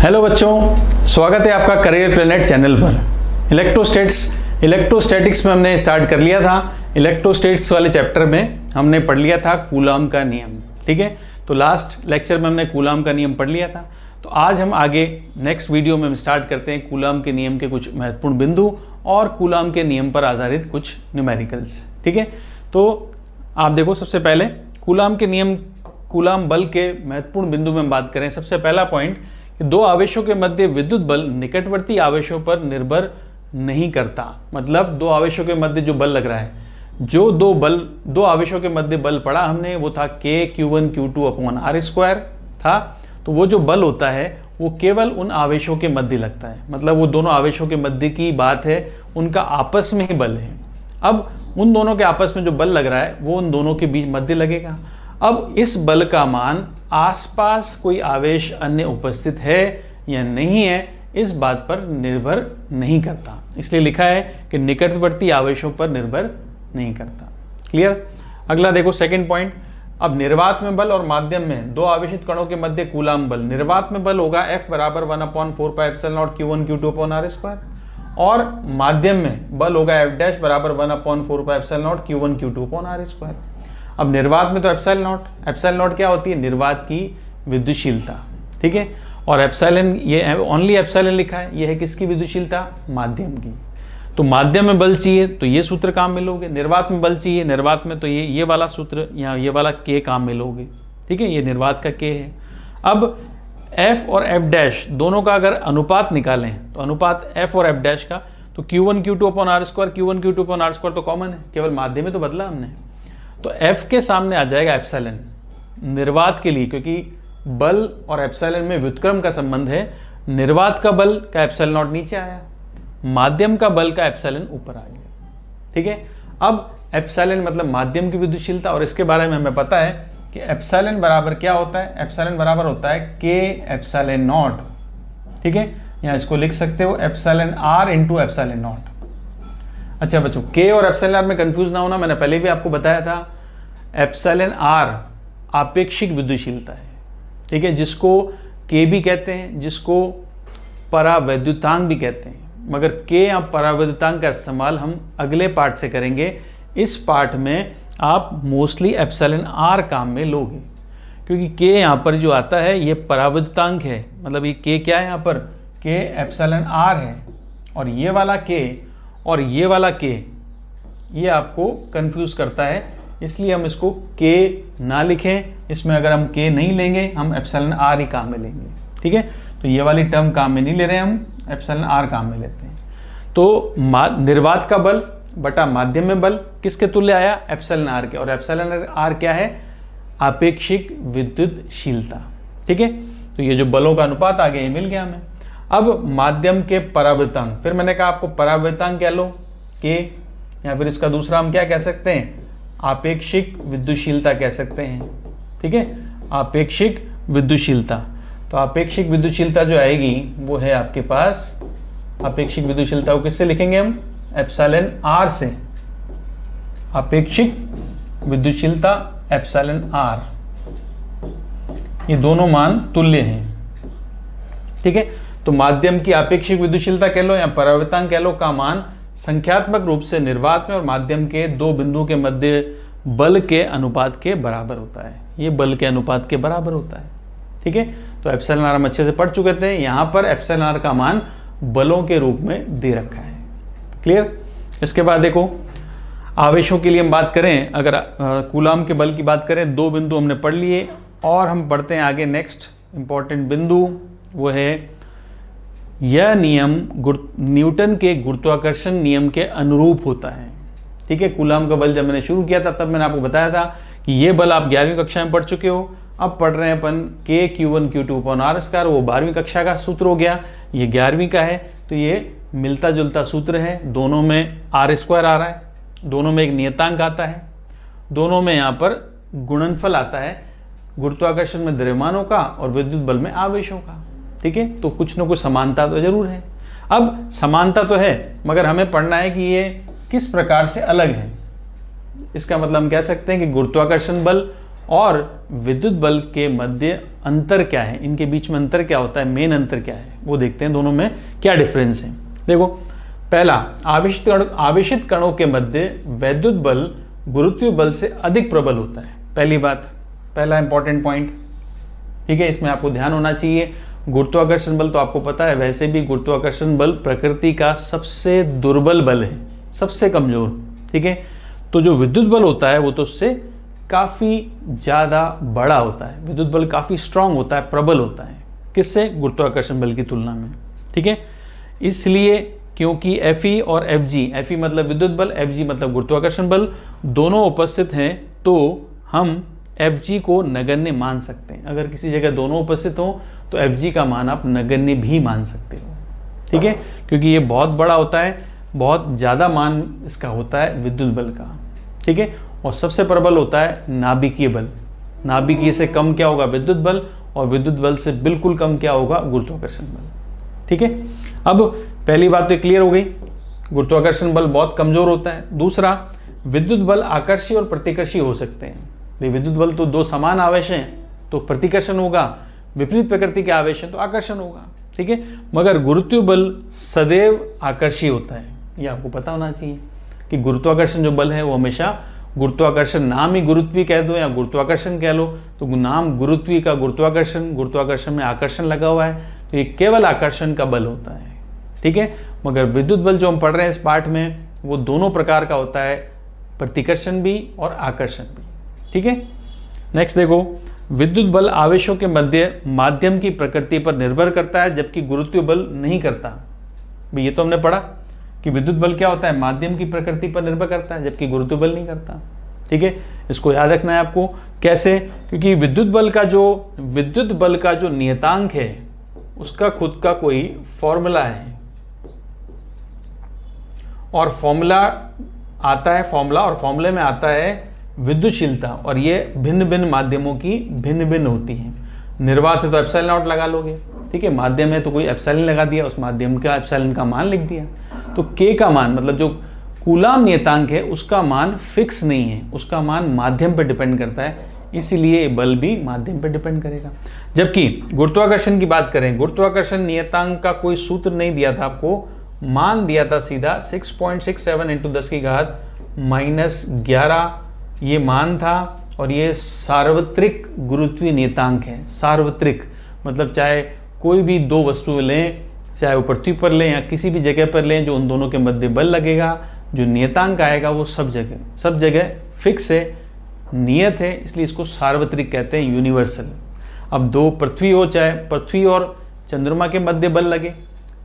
Hello बच्चों, स्वागत है आपका करियर प्लेनेट चैनल पर। इलेक्ट्रोस्टैटिक्स में हमने स्टार्ट कर लिया था। इलेक्ट्रोस्टैटिक्स वाले चैप्टर में हमने पढ़ लिया था कूलॉम का नियम। ठीक है, तो लास्ट लेक्चर में हमने कूलॉम का नियम पढ़ लिया था। तो आज हम आगे नेक्स्ट वीडियो में हम स्टार्ट करते हैं कूलॉम के नियम के कुछ महत्वपूर्ण बिंदु और कूलॉम के नियम पर आधारित कुछ न्यूमेरिकल्स। ठीक है, तो आप देखो, सबसे पहले कूलॉम के नियम, कूलॉम बल के महत्वपूर्ण बिंदु में हम बात करें। सबसे पहला पॉइंट कि दो आवेशों के मध्य विद्युत बल निकटवर्ती आवेशों पर निर्भर नहीं करता। मतलब दो आवेशों के मध्य जो बल लग रहा है, जो दो आवेशों के मध्य बल पड़ा हमने, वो था Q1 Q2 अपॉन R² था। तो वो जो बल होता है वो केवल उन आवेशों के मध्य लगता है। मतलब वो दोनों आवेशों के मध्य की बात है, उनका आपस में ही बल है। अब उन दोनों के आपस में जो बल लग रहा है वो उन दोनों के बीच मध्य लगेगा। अब इस बल का मान आसपास कोई आवेश अन्य उपस्थित है या नहीं है, इस बात पर निर्भर नहीं करता। इसलिए लिखा है कि निकटवर्ती आवेशों पर निर्भर नहीं करता। क्लियर। अगला देखो, सेकंड पॉइंट। अब निर्वात में बल और माध्यम में दो आवेशित कणों के मध्य कूलॉम बल। निर्वात में बल होगा F बराबर 1/4πε0 Q1 Q2 अपॉन R², और माध्यम में बल होगा F' बराबर 1/4πε0 Q1 Q2 अपॉन R²। अब निर्वात में तो एप्सिलॉन नॉट क्या होती है? निर्वात की विद्युतशीलता। ठीक है, और एप्सिलॉन, ये ओनली एप्सिलॉन लिखा है, ये है किसकी विद्युतशीलता? माध्यम की। तो माध्यम में बल चाहिए तो ये सूत्र काम में लोगे। निर्वात में बल चाहिए, निर्वात में तो ये वाला सूत्र, यहाँ ये वाला K काम में लोगे। ठीक है, ये निर्वात का K है। अब F और F' दोनों का अगर अनुपात निकालें तो अनुपात F और F' का, तो Q1 Q2 upon R², Q1 Q2 upon R² तो कॉमन है, केवल माध्यम में तो बदला हमने। तो F के सामने आ जाएगा एप्सिलॉन निर्वात के लिए, क्योंकि बल और एप्सिलॉन में व्युत्क्रम का संबंध है। निर्वात का बल का एप्सिलॉन नॉट नीचे आया, माध्यम का बल का एप्सिलॉन ऊपर आ गया। ठीक है, अब एप्सिलॉन मतलब माध्यम की विद्युतशीलता, और इसके बारे में हमें पता है कि एप्सिलॉन बराबर क्या होता है? एप्सिलॉन बराबर होता है K एप्सिलॉन नॉट। ठीक है, यहाँ इसको लिख सकते हो epsilon R into epsilon not. अच्छा बच्चों, K और एप्सिलॉन R में कंफ्यूज ना होना, मैंने पहले भी आपको बताया था। एप्सिलॉन R आपेक्षिक विद्युतशीलता है। ठीक है, जिसको K भी कहते हैं, जिसको परावैद्युतांक भी कहते हैं। मगर K या परावैद्युतांक का इस्तेमाल हम अगले पार्ट से करेंगे। इस पार्ट में आप मोस्टली एप्सिलॉन R काम में लोगे, क्योंकि K यहाँ पर जो आता है ये परावैद्युतांक है। मतलब ये K क्या है? यहाँ पर K एप्सिलॉन R है, और ये वाला K और ये वाला K ये आपको कंफ्यूज करता है, इसलिए हम इसको K ना लिखें। इसमें अगर हम K नहीं लेंगे, हम एप्सिलॉन R ही काम में लेंगे। ठीक है, तो ये वाली टर्म काम में नहीं ले रहे, हम एप्सिलॉन R काम में लेते हैं। तो निर्वात का बल बटा माध्यम में बल किसके तुल्य आया? एप्सिलॉन R के। और एप्सिलॉन R क्या है? आपेक्षिक विद्युतशीलता। ठीक है, तो ये जो बलों का अनुपात आ गया, ये मिल गया हमें। अब माध्यम के परावैद्युतांक, फिर मैंने कहा आपको परावैद्युतांक कह लो K, या फिर इसका दूसरा हम क्या कह सकते हैं? आपेक्षिक विद्युतशीलता कह सकते हैं। ठीक है, आपेक्षिक विद्युतशीलता। तो आपेक्षिक विद्युतशीलता जो आएगी वो है आपके पास, आपेक्षिक विद्युतशीलता को किससे लिखेंगे हम? एप्सिलॉन R से। आपेक्षिक विद्युतशीलता एप्सिलॉन R, ये दोनों मान तुल्य हैं। ठीक है, तो माध्यम की आपेक्षिक विद्युतशीलता कह लो या परावैद्युतांक कह लो का मान संख्यात्मक रूप से निर्वात में और माध्यम के दो बिंदुओं के मध्य बल के अनुपात के बराबर होता है। ये बल के अनुपात के बराबर होता है। ठीक है, तो एप्सिलॉन R हम अच्छे से पढ़ चुके थे। यहाँ पर एप्सिलॉन R का मान बलों के रूप में दे रखा है। क्लियर। इसके बाद देखो, आवेशों के लिए हम बात करें, अगर कूलॉम के बल की बात करें, दो बिंदु हमने पढ़ लिए, और हम बढ़ते हैं आगे। नेक्स्ट इंपॉर्टेंट बिंदु वो है, यह नियम न्यूटन के गुरुत्वाकर्षण नियम के अनुरूप होता है। ठीक है, कूलॉम का बल जब मैंने शुरू किया था तब मैंने आपको बताया था कि ये बल आप 11वीं कक्षा में पढ़ चुके हो। अब पढ़ रहे हैं अपन K Q1 Q2 upon R², वो 12वीं कक्षा का सूत्र हो गया, ये 11वीं का है। तो ये मिलता जुलता सूत्र है, दोनों में R² आ रहा है, दोनों में एक नियतांक आता है, दोनों में यहाँ पर गुणनफल आता है, गुरुत्वाकर्षण में द्रव्यमानों का और विद्युत बल में आवेशों का। ठीक है, तो कुछ ना कुछ समानता तो जरूर है। अब समानता तो है, मगर हमें पढ़ना है कि ये किस प्रकार से अलग है। इसका मतलब हम कह सकते हैं कि गुरुत्वाकर्षण बल और विद्युत बल के मध्य अंतर क्या है, इनके बीच में अंतर क्या होता है, मेन अंतर क्या है, वो देखते हैं दोनों में क्या डिफरेंस है। देखो, पहला, आवेशित कणों के मध्य वैद्युत बल गुरुत्वीय बल से अधिक प्रबल होता है। पहली बात, पहला इंपॉर्टेंट पॉइंट, ठीक है, इसमें आपको ध्यान होना चाहिए। गुरुत्वाकर्षण बल तो आपको पता है, वैसे भी गुरुत्वाकर्षण बल प्रकृति का सबसे दुर्बल बल है, सबसे कमजोर, ठीक है। तो जो विद्युत बल होता है वो तो उससे काफ़ी ज़्यादा बड़ा होता है, विद्युत बल काफ़ी स्ट्रांग होता है, प्रबल होता है, किससे, गुरुत्वाकर्षण बल की तुलना में, ठीक है। इसलिए क्योंकि Fe और Fg, Fe मतलब विद्युत बल, Fg मतलब गुरुत्वाकर्षण बल, दोनों उपस्थित हैं, तो हम Fg को नगण्य मान सकते हैं। अगर किसी जगह दोनों उपस्थित हो तो Fg का मान आप नगण्य भी मान सकते हो, ठीक है, क्योंकि ये बहुत बड़ा होता है, बहुत ज़्यादा मान इसका होता है विद्युत बल का, ठीक है। और सबसे प्रबल होता है नाभिकीय बल। नाभिकीय से कम क्या होगा, विद्युत बल, और विद्युत बल से बिल्कुल कम क्या होगा, गुरुत्वाकर्षण बल, ठीक है। अब पहली बात तो क्लियर हो गई, गुरुत्वाकर्षण बल बहुत कमजोर होता है। दूसरा, विद्युत बल आकर्षी और प्रतिकर्षी हो सकते हैं। विद्युत बल तो दो समान आवेश हैं तो प्रतिकर्षण होगा, विपरीत प्रकृति के आवेश हैं तो आकर्षण होगा, ठीक है। मगर गुरुत्वीय बल सदैव आकर्षी होता है, ये आपको पता होना चाहिए कि गुरुत्वाकर्षण जो बल है वो हमेशा, गुरुत्वाकर्षण नाम ही गुरुत्वीय कह दो या गुरुत्वाकर्षण कह लो, तो नाम गुरुत्वीय का गुरुत्वाकर्षण, गुरुत्वाकर्षण में आकर्षण लगा हुआ है, तो ये केवल आकर्षण का बल होता है, ठीक है। मगर विद्युत बल जो हम पढ़ रहे हैं इस पाठ में, वो दोनों प्रकार का होता है, प्रतिकर्षण भी और आकर्षण भी, ठीक है। नेक्स्ट देखो, विद्युत बल आवेशों के मध्य माध्यम की प्रकृति पर निर्भर करता है, जबकि गुरुत्वीय बल नहीं करता। ये तो हमने पढ़ा कि विद्युत बल क्या होता है, माध्यम की प्रकृति पर निर्भर करता है, जबकि गुरुत्वीय बल नहीं करता, ठीक है। इसको याद रखना है आपको। कैसे, क्योंकि विद्युत बल का जो नियतांक है उसका खुद का कोई फॉर्मूला है, और फॉर्मूला और फॉर्मूले में आता है विद्युतशीलता, और ये भिन्न भिन्न माध्यमों की भिन्न भिन्न होती है। निर्वात है तो एप्सिलॉन नॉट लगा लोगे, ठीक है, माध्यम है तो कोई एप्सिलॉन लगा दिया, उस माध्यम का एप्सिलॉन का मान लिख दिया। तो के का मान, मतलब जो कूलाम नियतांक है उसका मान फिक्स नहीं है, उसका मान माध्यम पर डिपेंड करता है, इसलिए बल भी माध्यम पर डिपेंड करेगा। जबकि गुरुत्वाकर्षण की बात करें, गुरुत्वाकर्षण नियतांक का कोई सूत्र नहीं दिया था आपको, मान दिया था सीधा 6.67 × 10⁻⁻11 ये मान था, और ये सार्वत्रिक गुरुत्वीय नियतांक है। सार्वत्रिक मतलब चाहे कोई भी दो वस्तुएं लें, चाहे वो पृथ्वी पर लें या किसी भी जगह पर लें, जो उन दोनों के मध्य बल लगेगा, जो नियतांक आएगा वो सब जगह फिक्स है, नियत है, इसलिए इसको सार्वत्रिक कहते हैं, यूनिवर्सल। अब दो पृथ्वी हो, चाहे पृथ्वी और चंद्रमा के मध्य बल लगे,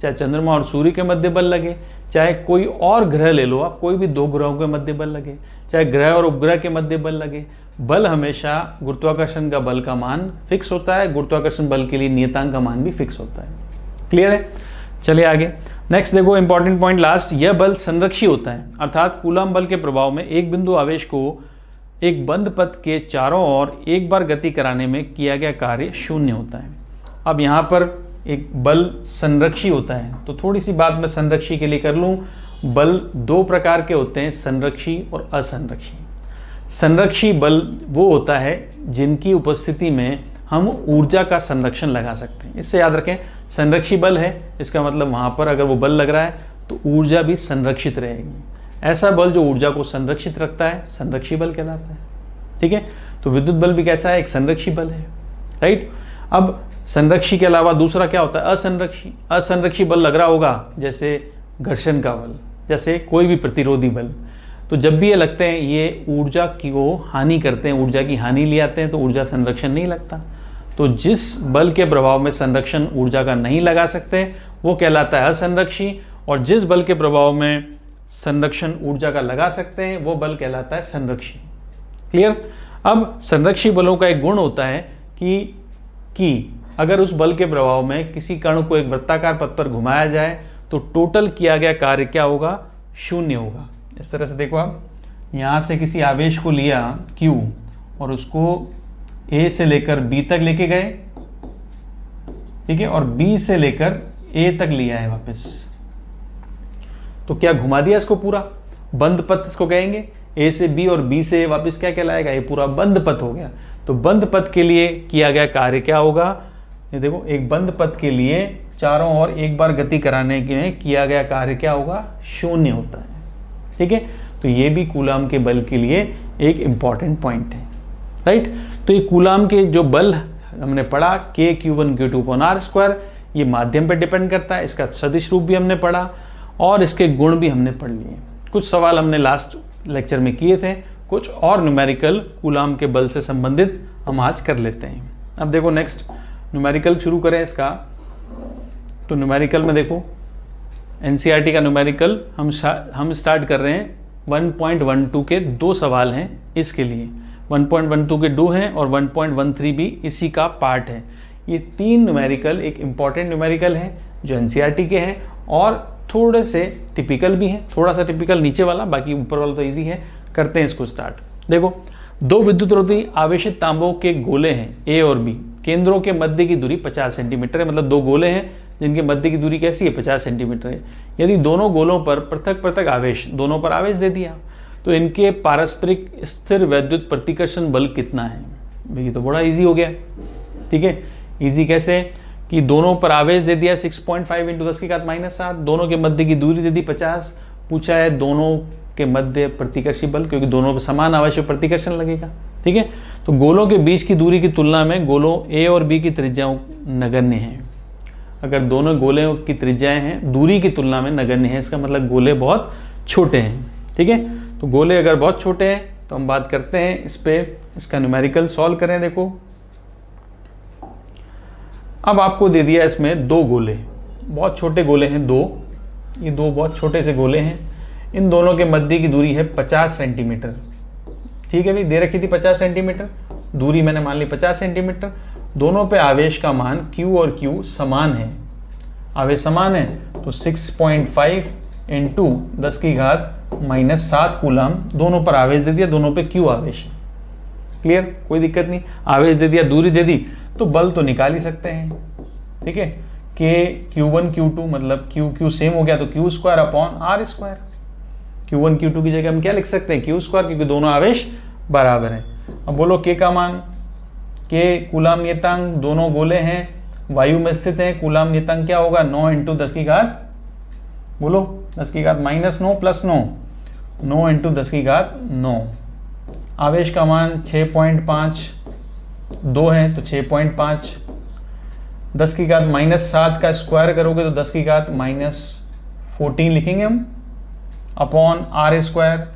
चाहे चंद्रमा और सूर्य के मध्य बल लगे, चाहे कोई और ग्रह ले लो आप, कोई भी दो ग्रहों के मध्य बल लगे, चाहे ग्रह और उपग्रह के मध्य बल लगे, बल हमेशा गुरुत्वाकर्षण का बल का मान फिक्स होता है, गुरुत्वाकर्षण बल के लिए नियतांक का मान भी फिक्स होता है। क्लियर है, चलिए आगे। नेक्स्ट देखो, इंपॉर्टेंट पॉइंट लास्ट, यह बल संरक्षी होता है, अर्थात कूलाम बल के प्रभाव में एक बिंदु आवेश को एक बंद पथ के चारों ओर एक बार गति कराने में किया गया कार्य शून्य होता है। अब यहाँ पर एक बल संरक्षी होता है, तो थोड़ी सी बात मैं संरक्षी के लिए कर लूँ। बल दो प्रकार के होते हैं, संरक्षी और असंरक्षी। संरक्षी बल वो होता है जिनकी उपस्थिति में हम ऊर्जा का संरक्षण लगा सकते हैं। इससे याद रखें, संरक्षी बल है, इसका मतलब वहाँ पर अगर वो बल लग रहा है तो ऊर्जा भी संरक्षित रहेगी। ऐसा बल जो ऊर्जा को संरक्षित रखता है संरक्षी बल कहलाता है, ठीक है। तो विद्युत बल भी कैसा है, एक संरक्षी बल है, राइट। अब संरक्षी के अलावा दूसरा क्या होता है, असंरक्षी। असंरक्षी बल लग रहा होगा जैसे घर्षण का बल, जैसे कोई भी प्रतिरोधी बल, तो जब भी ये लगते हैं ये ऊर्जा की को हानि करते हैं, ऊर्जा की हानि ले आते हैं, तो ऊर्जा संरक्षण नहीं लगता। तो जिस बल के प्रभाव में संरक्षण ऊर्जा का नहीं लगा सकते वो कहलाता है असंरक्षी, और जिस बल के प्रभाव में संरक्षण ऊर्जा का लगा सकते हैं वो बल कहलाता है संरक्षी। क्लियर। अब संरक्षी बलों का एक गुण होता है कि अगर उस बल के प्रभाव में किसी कण को एक वृत्ताकार पथ पर घुमाया जाए तो टोटल किया गया कार्य क्या होगा, शून्य होगा। इस तरह से देखो, आप यहाँ से किसी आवेश को लिया Q और उसको A से लेकर B तक लेके गए, ठीक है, और B से लेकर A तक लिया है वापस, तो क्या घुमा दिया इसको पूरा, बंद पथ इसको कहेंगे। ए से बी और बी से वापस क्या कहलाएगा, ये पूरा बंद पथ हो गया। तो बंद पथ के लिए किया गया कार्य क्या होगा, ये देखो एक बंद पथ के लिए चारों ओर एक बार गति कराने के किया गया कार्य क्या होगा, शून्य होता है। ठीक है, तो ये भी कूलाम के बल के लिए एक इंपॉर्टेंट पॉइंट है, राइट। तो ये कूलाम के जो बल हमने पढ़ा K Q1 Q2 upon R square, ये माध्यम पर डिपेंड करता है, इसका सदिश रूप भी हमने पढ़ा और इसके गुण भी हमने पढ़ लिए। कुछ सवाल हमने लास्ट लेक्चर में किए थे, कुछ और न्यूमेरिकल कूलाम के बल से संबंधित हम आज कर लेते हैं। अब देखो नेक्स्ट न्यूमेरिकल शुरू करें इसका। तो न्यूमेरिकल में देखो एनसीईआरटी का न्यूमेरिकल हम स्टार्ट कर रहे हैं 1.12 के 2 सवाल हैं इसके लिए। 1.12 के 2 हैं और 1.13 भी इसी का पार्ट है। ये 3 न्यूमेरिकल एक इम्पॉर्टेंट न्यूमेरिकल हैं जो एनसीईआरटी के हैं और थोड़े से टिपिकल भी हैं, थोड़ा सा टिपिकल नीचे वाला, बाकी ऊपर वाला तो इजी है। करते हैं इसको स्टार्ट। देखो 2 विद्युतरोधी आवेशित तांबों के गोले हैं ए और बी, केंद्रों के मध्य की दूरी 50 सेंटीमीटर है। मतलब 2 गोले हैं जिनके मध्य की दूरी कैसी है, 50 सेंटीमीटर है। यदि दोनों गोलों पर पृथक पृथक आवेश, दोनों पर आवेश दे दिया, तो इनके पारस्परिक स्थिर वैद्युत प्रतिकर्षण बल कितना है। ये तो बड़ा इजी हो गया। ठीक है, इजी कैसे कि दोनों पर आवेश दे दिया 6.5 × 10⁻⁷, दोनों के मध्य की दूरी दे दी 50, पूछा है दोनों के मध्य प्रतिकर्षी बल, क्योंकि दोनों पर समान आवेश पर प्रतिकर्षण लगेगा। ठीक है, तो गोलों के बीच की दूरी की तुलना में गोलों ए और बी की त्रिज्याओं नगण्य हैं। अगर दोनों गोलों की त्रिज्याएं हैं दूरी की तुलना में नगण्य है, इसका मतलब गोले बहुत छोटे हैं। ठीक है, तो गोले अगर बहुत छोटे हैं तो हम बात करते हैं इस पे, इसका न्यूमेरिकल सॉल्व करें। देखो अब आपको दे दिया इसमें 2 गोले, बहुत छोटे गोले हैं 2, ये 2 बहुत छोटे से गोले हैं। इन दोनों के मध्य की दूरी है 50 सेंटीमीटर। ठीक है, भी दे रखी थी 50 सेंटीमीटर, दूरी मैंने मान ली 50 सेंटीमीटर। दोनों पे आवेश का मान Q और Q समान है, आवेश समान है, तो 6.5 × 10⁻⁷ कूलाम दोनों पर आवेश दे दिया, दोनों पे Q आवेश है। क्लियर, कोई दिक्कत नहीं। आवेश दे दिया, दूरी दे दी, तो बल तो निकाल ही सकते हैं। ठीक है, K Q1 Q2 मतलब Q सेम हो गया तो Q² upon R²। Q1 Q2 की जगह हम क्या लिख सकते हैं, Q², क्योंकि दोनों आवेश बराबर हैं। अब बोलो K का मान, K कूलाम नियतांक, दोनों गोले हैं, वायु में स्थित हैं, कूलाम नियतांक क्या होगा 9 × 10⁻, बोलो 10⁻⁹ प्लस 9, 9 × 10⁻⁹। आवेश का मान 6.5, 2 है तो 6.5, 10⁻⁷ का स्क्वायर करोगे तो 10⁻⁻14 लिखेंगे हम, अपॉन R²।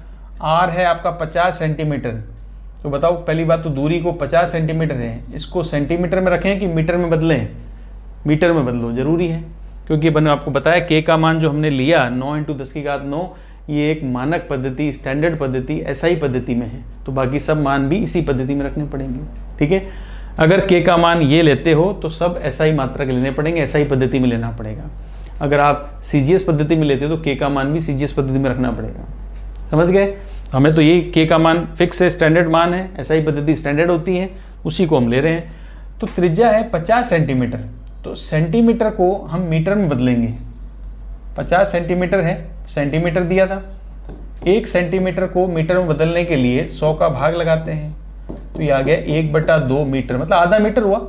R है आपका 50 सेंटीमीटर। तो बताओ पहली बात तो दूरी को 50 सेंटीमीटर है, इसको सेंटीमीटर में रखें कि मीटर में बदलें, मीटर में बदलो, जरूरी है, क्योंकि मैंने आपको बताया K का मान जो हमने लिया 9 × 10⁻⁹, ये एक मानक पद्धति, स्टैंडर्ड पद्धति, SI पद्धति में है, तो बाकी सब मान भी इसी पद्धति में रखने पड़ेंगे। ठीक है, अगर K का मान ये लेते हो तो सब SI मात्रक लेने पड़ेंगे, SI पद्धति में लेना पड़ेगा। अगर आप CGS पद्धति में लेते हो तो K का मान भी CGS पद्धति में रखना पड़ेगा। समझ गए, हमें तो ये K का मान फिक्स है, स्टैंडर्ड मान है, SI पद्धति स्टैंडर्ड होती है, उसी को हम ले रहे हैं। तो त्रिज्या है 50 सेंटीमीटर, तो सेंटीमीटर को हम मीटर में बदलेंगे। 50 सेंटीमीटर है, सेंटीमीटर दिया था, 1 सेंटीमीटर को मीटर में बदलने के लिए 100 का भाग लगाते हैं, तो ये आ गया 1/2 मीटर, मतलब आधा मीटर हुआ।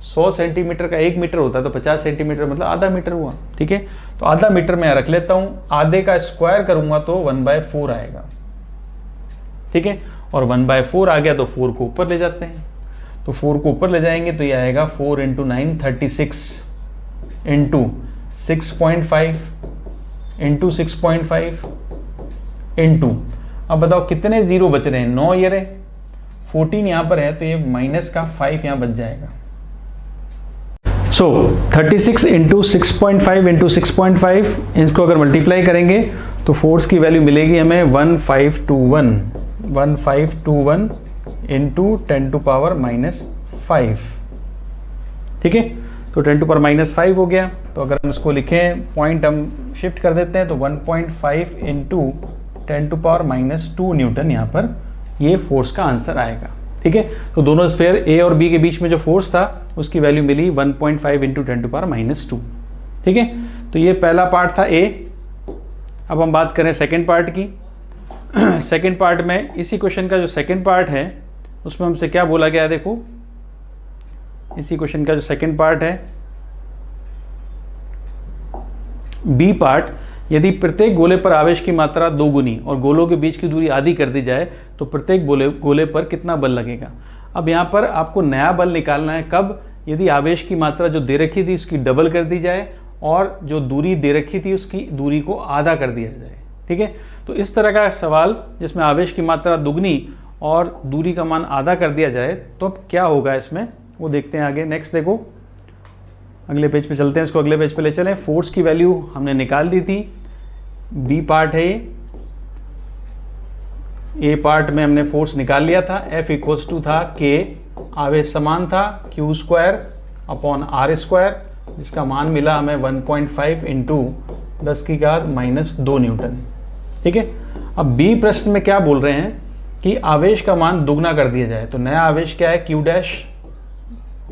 100 सेंटीमीटर का 1 मीटर होता है तो 50 सेंटीमीटर मतलब आधा मीटर हुआ। ठीक है, तो आधा मीटर में रख लेता हूँ, आधे का स्क्वायर करूंगा तो 1/4 आएगा। ठीक है, और 1/4 आ गया तो 4 को ऊपर ले जाते हैं, तो 4 को ऊपर ले जाएंगे तो ये आएगा 4 × 9 36 × 6.5 × 6.5 × अब बताओ कितने जीरो बच रहे हैं, 9 ये रहे, 14 यहाँ पर है तो ये माइनस का 5 यहाँ बच जाएगा। सो 36 × 6.5 × 6.5, इसको अगर मल्टीप्लाई करेंगे तो फोर्स की वैल्यू मिलेगी हमें 1521 × 10⁻⁵। ठीक है, तो 10⁻⁵ हो गया। तो अगर हम इसको लिखें, पॉइंट हम शिफ्ट कर देते हैं तो 1.5 × 10⁻⁻2 न्यूटन यहाँ पर ये फोर्स का आंसर आएगा। ठीक है, तो दोनों स्फीयर ए और बी के बीच में जो फोर्स था उसकी वैल्यू मिली 1.5 × 10⁻⁻2। ठीक है, तो ये पहला पार्ट था ए। अब हम बात करें सेकेंड पार्ट की। सेकंड पार्ट में, इसी क्वेश्चन का जो सेकंड पार्ट है उसमें हमसे क्या बोला गया है, देखो इसी क्वेश्चन का जो सेकंड पार्ट है बी पार्ट, यदि प्रत्येक गोले पर आवेश की मात्रा दोगुनी और गोलों के बीच की दूरी आधी कर दी जाए तो प्रत्येक गोले पर कितना बल लगेगा। अब यहाँ पर आपको नया बल निकालना है, कब, यदि आवेश की मात्रा जो दे रखी थी उसकी डबल कर दी जाए और जो दूरी दे रखी थी उसकी दूरी को आधा कर दिया जाए। ठीक है, तो इस तरह का सवाल जिसमें आवेश की मात्रा दुगनी और दूरी का मान आधा कर दिया जाए तो अब क्या होगा इसमें, वो देखते हैं आगे। नेक्स्ट देखो, अगले पेज पे चलते हैं, इसको अगले पेज पे ले चलें। फोर्स की वैल्यू हमने निकाल दी थी, बी पार्ट है ये, ए पार्ट में हमने फोर्स निकाल लिया था। F इक्वल्स टू था K, आवेश समान था Q square upon R square, जिसका मान मिला हमें 1.5 इंटू 10⁻² न्यूटन। ठीक है, अब बी प्रश्न में क्या बोल रहे हैं कि आवेश का मान दुगना कर दिया जाए। तो नया आवेश क्या है, Q डैश,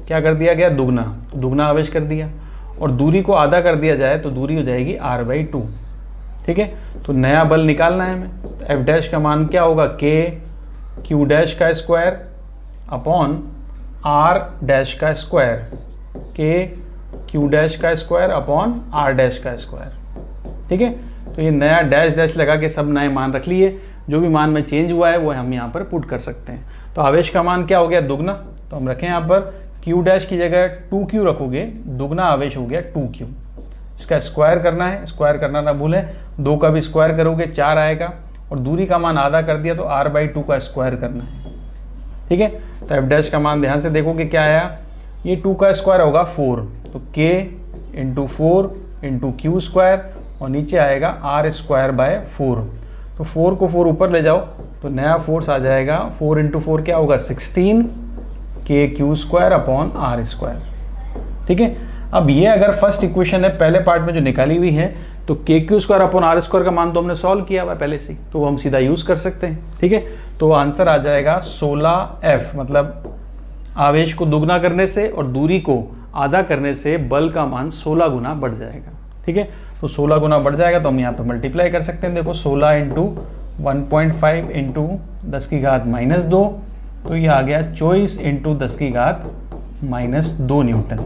क्या कर दिया गया, दुगना, तो दुगना आवेश कर दिया, और दूरी को आधा कर दिया जाए तो दूरी हो जाएगी R/2। ठीक है, तो नया बल निकालना है हमें, तो F डैश का मान क्या होगा, K Q डैश का स्क्वायर अपॉन R डैश का स्क्वायर, K Q डैश का स्क्वायर अपॉन R डैश का स्क्वायर। ठीक है, तो ये नया डैश डैश लगा के सब नए मान रख लिए, जो भी मान में चेंज हुआ है वो हम यहाँ पर पुट कर सकते हैं। तो आवेश का मान क्या हो गया, दुगना, तो हम रखें यहाँ पर Q डैश की जगह 2Q रखोगे, दुगना आवेश हो गया 2Q। इसका स्क्वायर करना है, स्क्वायर करना ना भूलें, 2 का भी स्क्वायर करोगे 4 आएगा, और दूरी का मान आधा कर दिया तो R/2 का स्क्वायर करना है। ठीक है, तो F डैश का मान ध्यान से देखोगे क्या आया, ये 2 का स्क्वायर होगा 4, तो K into 4 into Q square, और नीचे आएगा R²/4। तो 4 को 4 ऊपर ले जाओ तो नया फोर्स आ जाएगा, 4 इंटू 4 क्या होगा, 16 KQ square upon R square. ठीक है, अब ये अगर फर्स्ट इक्वेशन है पहले पार्ट में जो निकाली हुई है, तो KQ square upon R square का मान तो हमने सॉल्व किया हुआ है पहले से, तो वो हम सीधा यूज़ कर सकते हैं। ठीक है, तो आंसर आ जाएगा 16F, मतलब आवेश को दुगना करने से और दूरी को आधा करने से बल का मान 16 गुना बढ़ जाएगा। ठीक है, तो 16 गुना बढ़ जाएगा, तो हम यहाँ पर मल्टीप्लाई कर सकते हैं। देखो 16 इंटू 1.5 इंटू 10⁻², तो ये आ गया 24 इंटू 10⁻² न्यूटन।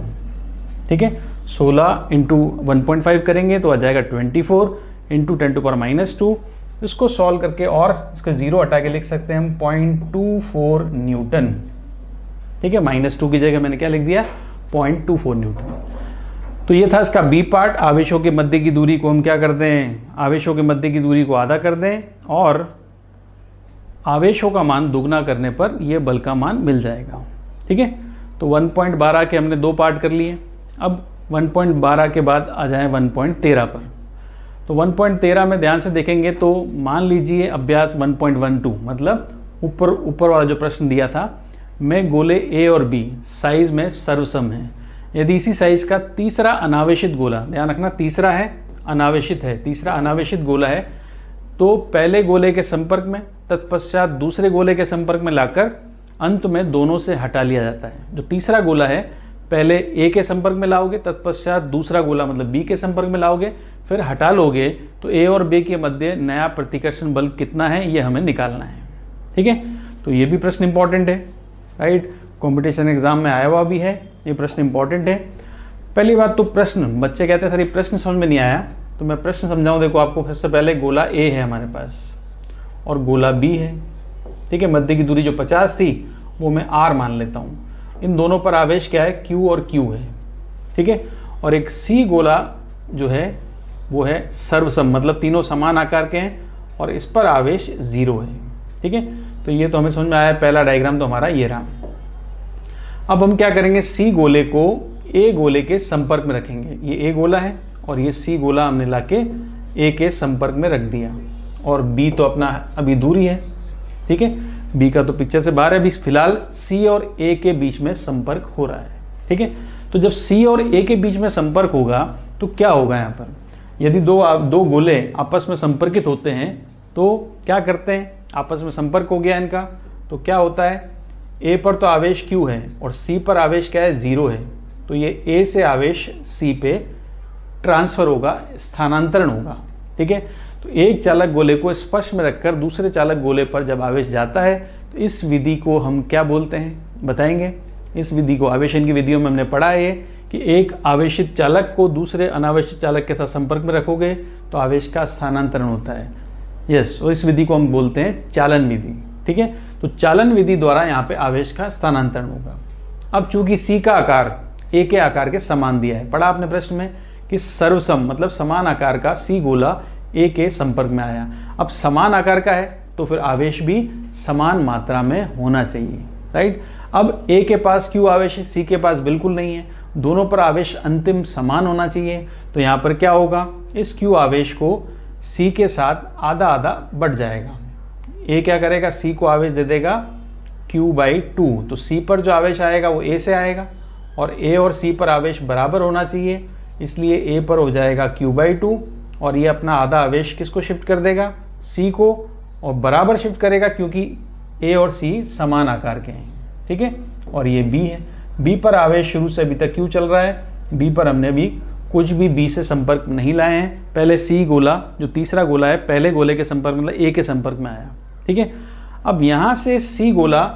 ठीक है, 16 इंटू 1.5 करेंगे तो आ जाएगा 24 इंटू 10⁻²। इसको सॉल्व करके और इसका 0 हटा के लिख सकते हैं हम 0.24 न्यूटन। ठीक है, -2 की जगह मैंने क्या लिख दिया, 0.24 न्यूटन। तो ये था इसका बी पार्ट। आवेशों के मध्य की दूरी को हम क्या कर दें, आवेशों के मध्य की दूरी को आधा कर दें, और आवेशों का मान दुगना करने पर यह बल का मान मिल जाएगा। ठीक है, तो 1.12 के हमने 2 पार्ट कर लिए। अब 1.12 के बाद आ जाए 1.13 पर। तो 1.13 में ध्यान से देखेंगे तो मान लीजिए अभ्यास 1.12, मतलब ऊपर वाला जो प्रश्न दिया था, में गोले ए और बी साइज में सर्वसम है। यदि इसी साइज का तीसरा अनावेशित गोला, ध्यान रखना तीसरा है अनावेशित है, तीसरा अनावेशित गोला है, तो पहले गोले के संपर्क में तत्पश्चात दूसरे गोले के संपर्क में लाकर अंत में दोनों से हटा लिया जाता है। जो तीसरा गोला है पहले ए के संपर्क में लाओगे, तत्पश्चात दूसरा गोला मतलब बी के संपर्क में लाओगे, फिर हटा लोगे, तो ए और बी के मध्य नया प्रतिकर्षण बल कितना है ये हमें निकालना है। ठीक है, तो ये भी प्रश्न इंपॉर्टेंट है, राइट, कॉम्पिटिशन एग्जाम में आया हुआ भी है, ये प्रश्न इंपॉर्टेंट है। पहली बात तो प्रश्न, बच्चे कहते हैं सर ये प्रश्न समझ में नहीं आया, तो मैं प्रश्न समझाऊं। देखो आपको सबसे पहले गोला ए है हमारे पास और गोला बी है। ठीक है, मध्य की दूरी जो 50 थी वो मैं R मान लेता हूँ। इन दोनों पर आवेश क्या है, Q और Q है। ठीक है, और एक C गोला जो है वो है सर्वसम, मतलब तीनों समान आकार के हैं और इस पर आवेश 0 है। ठीक है, तो ये तो हमें समझ में आया, पहला डायग्राम तो हमारा ये रहा। अब हम क्या करेंगे, C गोले को A गोले के संपर्क में रखेंगे। ये A गोला है और ये C गोला हमने लाके A के संपर्क में रख दिया, और B तो अपना अभी दूरी है। ठीक है, B का तो पिक्चर से बाहर है, अभी फिलहाल C और A के बीच में संपर्क हो रहा है। ठीक है, तो जब C और A के बीच में संपर्क होगा तो क्या होगा, यहाँ पर यदि दो गोले आपस में संपर्कित होते हैं तो क्या करते हैं, आपस में संपर्क हो गया इनका, तो क्या होता है, A पर तो आवेश Q है और C पर आवेश क्या है, 0 है, तो ये A से आवेश C पे ट्रांसफर होगा, स्थानांतरण होगा। ठीक है, तो एक चालक गोले को स्पर्श में रखकर दूसरे चालक गोले पर जब आवेश जाता है तो इस विधि को हम क्या बोलते हैं, बताएंगे। इस विधि को आवेशन की विधियों में हमने पढ़ा है कि एक आवेशित चालक को दूसरे अनावेशित चालक के साथ संपर्क में रखोगे तो आवेश का स्थानांतरण होता है। यस, और इस विधि को हम बोलते हैं चालन विधि। ठीक है, तो चालन विधि द्वारा यहाँ पे आवेश का स्थानांतरण होगा। अब चूंकि सी का आकार ए के आकार के समान दिया है, पढ़ा आपने प्रश्न में कि सर्वसम मतलब समान आकार का सी गोला ए के संपर्क में आया। अब समान आकार का है तो फिर आवेश भी समान मात्रा में होना चाहिए, राइट। अब ए के पास क्यू आवेश है, सी के पास बिल्कुल नहीं है, दोनों पर आवेश अंतिम समान होना चाहिए। तो यहाँ पर क्या होगा, इस क्यू आवेश को सी के साथ आधा आधा बढ़ जाएगा। ए क्या करेगा, सी को आवेश दे देगा Q/2। तो सी पर जो आवेश आएगा वो ए से आएगा और ए और सी पर आवेश बराबर होना चाहिए, इसलिए ए पर हो जाएगा Q/2 और ये अपना आधा आवेश किसको शिफ्ट कर देगा, सी को, और बराबर शिफ्ट करेगा क्योंकि ए और सी समान आकार के हैं। ठीक है, और ये बी है, बी पर आवेश शुरू से अभी तक क्यू चल रहा है, बी पर हमने भी कुछ भी बी से संपर्क नहीं लाए हैं। पहले सी गोला जो तीसरा गोला है पहले गोले के संपर्क मतलब ए के संपर्क में आया। ठीक है, अब यहाँ से सी गोला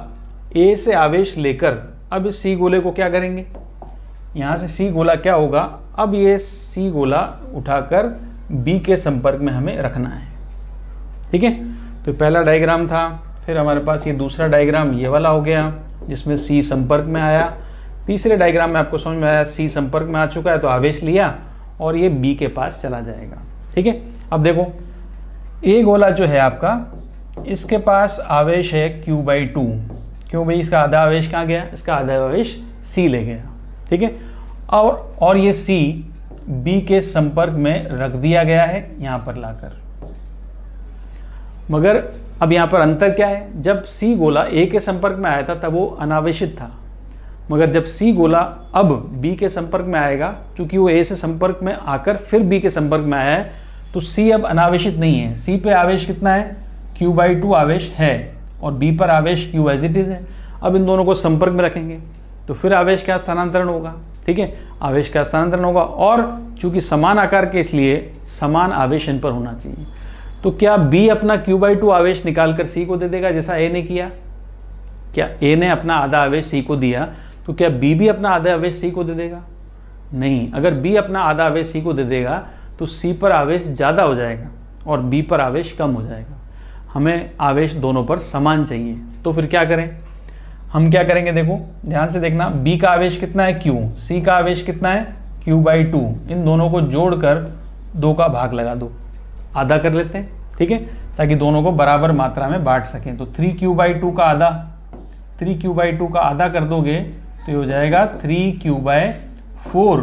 ए से आवेश लेकर अब इस सी गोले को क्या करेंगे, यहाँ से सी गोला क्या होगा, अब ये सी गोला उठाकर बी के संपर्क में हमें रखना है। ठीक है, तो पहला डायग्राम था, फिर हमारे पास ये दूसरा डायग्राम ये वाला हो गया जिसमें सी संपर्क में आया। तीसरे डायग्राम में आपको समझ में आया सी संपर्क में आ चुका है तो आवेश लिया और ये बी के पास चला जाएगा। ठीक है, अब देखो ए गोला जो है आपका, इसके पास आवेश है Q/2। क्यों भाई, इसका आधा आवेश कहाँ गया, इसका आधा आवेश सी ले गया। ठीक है, और ये सी बी के संपर्क में रख दिया गया है यहाँ पर लाकर। मगर अब यहाँ पर अंतर क्या है, जब सी गोला ए के संपर्क में आया था तब वो अनावेशित था, मगर जब सी गोला अब बी के संपर्क में आएगा, क्योंकि वो ए से संपर्क में आकर फिर बी के संपर्क में आया है, तो सी अब अनावेशित नहीं है। सी पे आवेश कितना है, Q/2 आवेश है और बी पर आवेश Q एज इट इज है। अब इन दोनों को संपर्क में रखेंगे तो फिर आवेश का स्थानांतरण होगा। ठीक है, आवेश का स्थानांतरण होगा और चूंकि समान आकार के इसलिए समान आवेश इन पर होना चाहिए। तो क्या बी अपना Q/2 आवेश निकालकर सी को दे देगा जैसा ए ने किया, क्या ए ने अपना आधा आवेश सी को दिया तो क्या बी भी अपना आधा आवेश सी को दे देगा, नहीं। अगर बी अपना आधा आवेश सी को दे देगा तो सी पर आवेश ज़्यादा हो जाएगा और बी पर आवेश कम हो जाएगा। हमें आवेश दोनों पर समान चाहिए, तो फिर क्या करें, हम क्या करेंगे, देखो ध्यान से देखना, बी का आवेश कितना है Q, सी का आवेश कितना है Q/2। इन दोनों को जोड़कर 2 का भाग लगा दो, आधा कर लेते हैं। ठीक है, ताकि दोनों को बराबर मात्रा में बांट सकें। तो 3Q/2 का आधा, 3Q/2 का आधा कर दोगे तो ये हो जाएगा 3Q/4।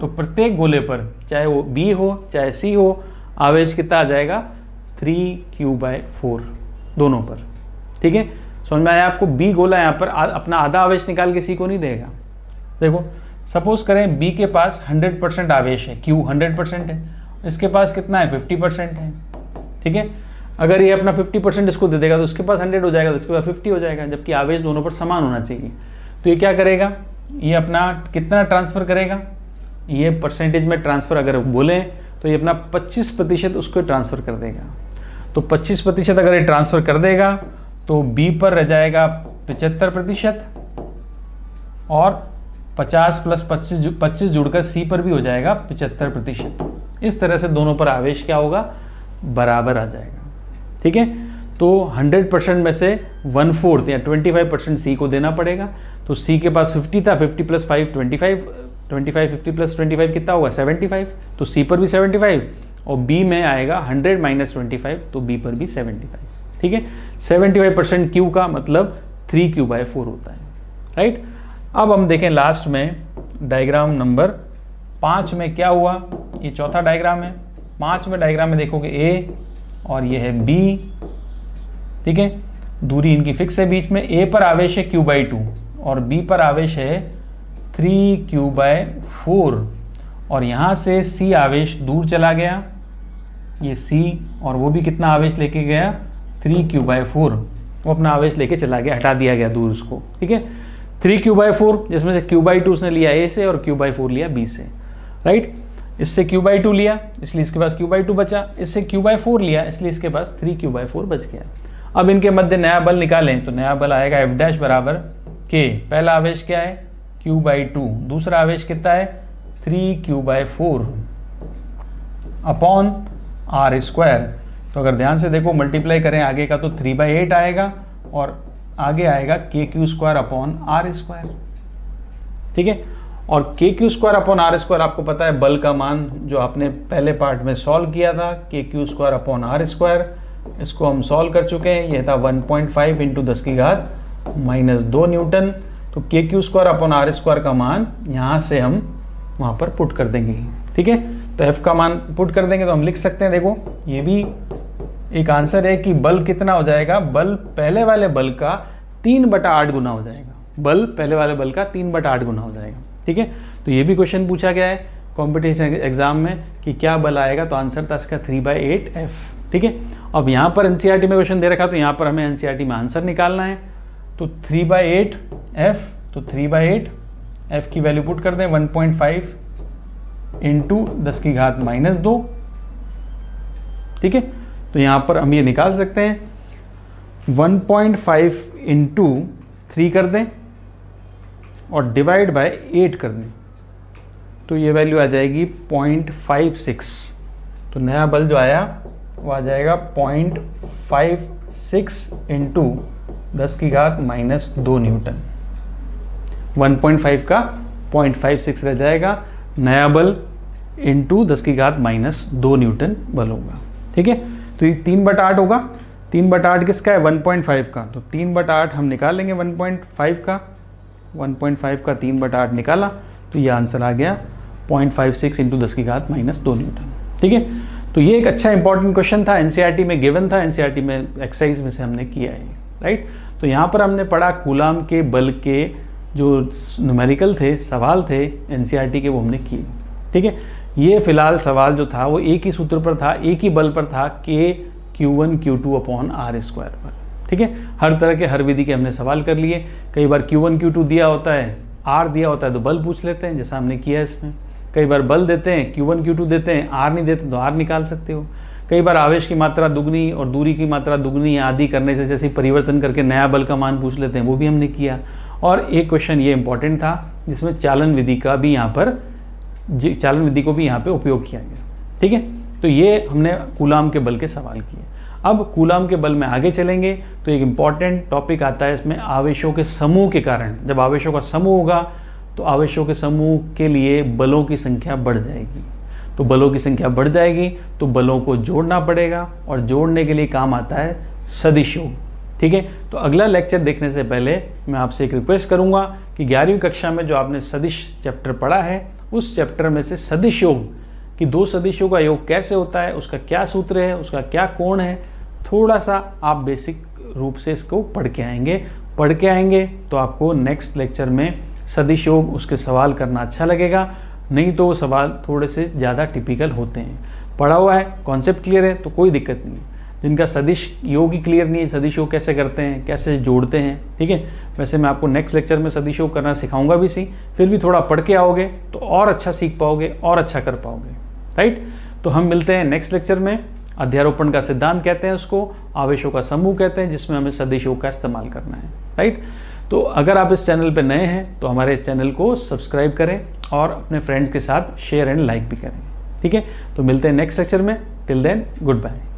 तो प्रत्येक गोले पर चाहे वो बी हो चाहे सी हो आवेश कितना आ जाएगा, 3Q/4 दोनों पर। ठीक है, समझ में आया आपको। बी गोला यहाँ पर अपना आधा आवेश निकाल के सी को नहीं देगा। देखो सपोज करें बी के पास 100% आवेश है, Q 100% है, इसके पास कितना है 50% है। ठीक है, अगर ये अपना 50% इसको दे देगा तो उसके पास 100 हो जाएगा, तो इसके पास 50 हो जाएगा, जबकि आवेश दोनों पर समान होना चाहिए। तो ये क्या करेगा, ये अपना कितना ट्रांसफ़र करेगा, ये परसेंटेज में ट्रांसफ़र अगर बोलें तो ये अपना 25% उसको ट्रांसफ़र कर देगा। तो 25% अगर ये ट्रांसफ़र कर देगा तो बी पर रह जाएगा 75% और 50 + 25 जुड़कर सी पर भी हो जाएगा 75%। इस तरह से दोनों पर आवेश क्या होगा, बराबर आ जाएगा। ठीक है, तो 100% में से 1/4 या 25% सी को देना पड़ेगा। तो सी के पास 50 था, 50 + 5 25, 50 + 25 कितना होगा 75। तो सी पर भी 75 और बी में आएगा 100 - 25 तो बी पर भी 75। ठीक है, 75% क्यू का मतलब 3Q/4 होता है, राइट। अब हम देखें लास्ट में डायग्राम नंबर 5 में क्या हुआ, ये चौथा डायग्राम है। 5वें डायग्राम में देखोगे ए और ये है बी। ठीक है, दूरी इनकी फिक्स है बीच में। ए पर आवेश है Q/2 और बी पर आवेश है 3Q/4 और यहाँ से सी आवेश दूर चला गया, ये सी, और वो भी कितना आवेश लेके गया 3Q/4, वो अपना आवेश लेके चला गया, हटा दिया गया दूर उसको। ठीक है, 3Q/4 जिसमें से Q/2 उसने लिया ए से और Q/4 लिया बी से, राइट। इससे q/2 लिया इसलिए इसके पास q/2 बचा, इससे q/4 लिया इसलिए इसके पास 3q/4 बच गया। अब इनके मध्य नया बल निकालें तो नया बल आएगा F' बराबर k, पहला आवेश क्या है q/2, दूसरा आवेश कितना है 3q/4 अपॉन r²। तो अगर ध्यान से देखो मल्टीप्लाई करें आगे का तो 3/8 आएगा और आगे आएगा kq² अपॉन r²। ठीक है, और kq² अपॉन r² आपको पता है बल का मान जो आपने पहले पार्ट में सॉल्व किया था, kq² अपॉन r², इसको हम सॉल्व कर चुके हैं। यह था 1.5 इंटू 10⁻² न्यूटन। तो kq² अपॉन r² का मान यहाँ से हम वहाँ पर पुट कर देंगे। ठीक है, तो f का मान पुट कर देंगे तो हम लिख सकते हैं, देखो ये भी एक आंसर है कि बल कितना हो जाएगा, बल पहले वाले बल का 3/8 गुना हो जाएगा, बल पहले वाले बल का 3/8 गुना हो जाएगा। ठीक है, तो ये भी क्वेश्चन पूछा गया है कंपटीशन एग्जाम में कि क्या बल आएगा, तो आंसर था इसका 3/8F। ठीक है, अब यहाँ पर एनसीईआरटी में क्वेश्चन दे रखा तो यहाँ पर हमें एनसीईआरटी में आंसर निकालना है। तो 3/8F, तो 3/8F की वैल्यू पुट कर दें 1.5 इंटू 10⁻²। ठीक है, तो यहाँ पर हम ये निकाल सकते हैं 1.5 इंटू 3 कर दें और डिवाइड बाय 8 कर दें, तो ये वैल्यू आ जाएगी 0.56। तो नया बल जो आया वो आ जाएगा 0.56 इंटू 10⁻² न्यूटन। 1.5 का 0.56 रह जाएगा, नया बल इंटू 10⁻² न्यूटन बल होगा। ठीक है, तो ये 3/8 होगा। 3/8 किसका है 1.5 का, तो 3/8 हम निकाल लेंगे 1.5 का, 1.5 का 3/8 निकाला तो ये आंसर आ गया 0.56 इंटू 10⁻² न्यूटन। ठीक है, तो ये एक अच्छा इंपॉर्टेंट क्वेश्चन था, एनसीईआरटी में गिवन था, एनसीईआरटी में एक्सरसाइज में से हमने किया है। राइट, तो यहाँ पर हमने पढ़ा कूलाम के बल के जो न्यूमेरिकल थे, सवाल थे एनसीईआरटी के, वो हमने किए। ठीक है, ये फिलहाल सवाल जो था वो एक ही सूत्र पर था, एक ही बल पर था, kq1 q2 अपॉन r² पर। ठीक है, हर तरह के हर विधि के हमने सवाल कर लिए। कई बार q1 q2 दिया होता है, r दिया होता है तो बल पूछ लेते हैं, जैसा हमने किया है इसमें। कई बार बल देते हैं, q1 q2 देते हैं, r नहीं देते तो r निकाल सकते हो। कई बार आवेश की मात्रा दुगनी और दूरी की मात्रा दुगनी आदि करने से जैसे परिवर्तन करके नया बल का मान पूछ लेते हैं, वो भी हमने किया। और एक क्वेश्चन ये इंपॉर्टेंट था जिसमें चालन विधि का भी यहाँ पर चालन विधि को भी यहाँ पे उपयोग किया गया। ठीक है, तो ये हमने कूलाम के बल के सवाल किए। अब कूलाम के बल में आगे चलेंगे तो एक इम्पॉर्टेंट टॉपिक आता है इसमें, आवेशों के समूह के कारण। जब आवेशों का समूह होगा तो आवेशों के समूह के लिए बलों की संख्या बढ़ जाएगी। तो बलों की संख्या बढ़ जाएगी तो बलों को जोड़ना पड़ेगा, और जोड़ने के लिए काम आता है सदिश योग। ठीक है, तो अगला लेक्चर देखने से पहले मैं आपसे एक रिक्वेस्ट करूंगा कि 11वीं कक्षा में जो आपने सदिश चैप्टर पढ़ा है, उस चैप्टर में से सदिश योग कि दो सदिशों का योग कैसे होता है, उसका क्या सूत्र है, उसका क्या कोण है, थोड़ा सा आप बेसिक रूप से इसको पढ़ के आएंगे तो आपको नेक्स्ट लेक्चर में सदिश योग उसके सवाल करना अच्छा लगेगा। नहीं तो वो सवाल थोड़े से ज़्यादा टिपिकल होते हैं। पढ़ा हुआ है, कॉन्सेप्ट क्लियर है तो कोई दिक्कत नहीं है। जिनका सदिश योग ही क्लियर नहीं है, सदिश योग कैसे करते हैं, कैसे जोड़ते हैं, ठीक है, वैसे मैं आपको नेक्स्ट लेक्चर में सदिश योग करना सिखाऊंगा भी सी। फिर भी थोड़ा पढ़ के आओगे तो और अच्छा सीख पाओगे और अच्छा कर पाओगे। राइट, तो हम मिलते हैं नेक्स्ट लेक्चर में। अध्यारोपण का सिद्धांत कहते हैं उसको, आवेशों का समूह कहते हैं, जिसमें हमें सदिश योग का इस्तेमाल करना है। राइट, तो अगर आप इस चैनल पर नए हैं तो हमारे इस चैनल को सब्सक्राइब करें और अपने फ्रेंड्स के साथ शेयर एंड लाइक भी करें। ठीक है, तो मिलते हैं नेक्स्ट लेक्चर में। Till then, good bye.